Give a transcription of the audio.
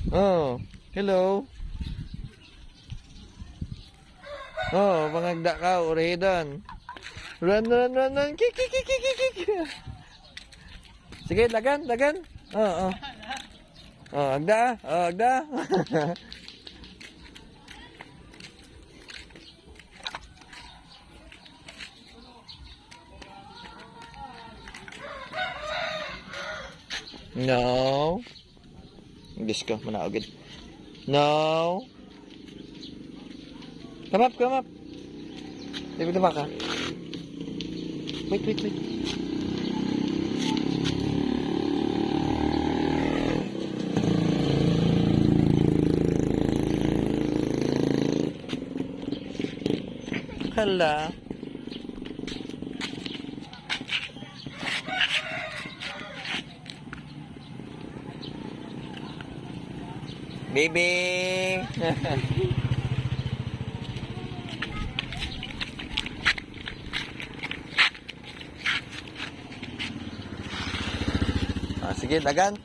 Oh, hello. Oh, mangagda ka, urehidon. Run, run, run, run. Kik, kik, kik, kik, kik, kik. Sige, dagan, dagan. Oh, oh. Oh, agda, oh, agda. No. English ko, manaugid. No. Come up, come up. Di ba ka? Wait, wait, wait. Hala. Baby. Ah, sige, dagan.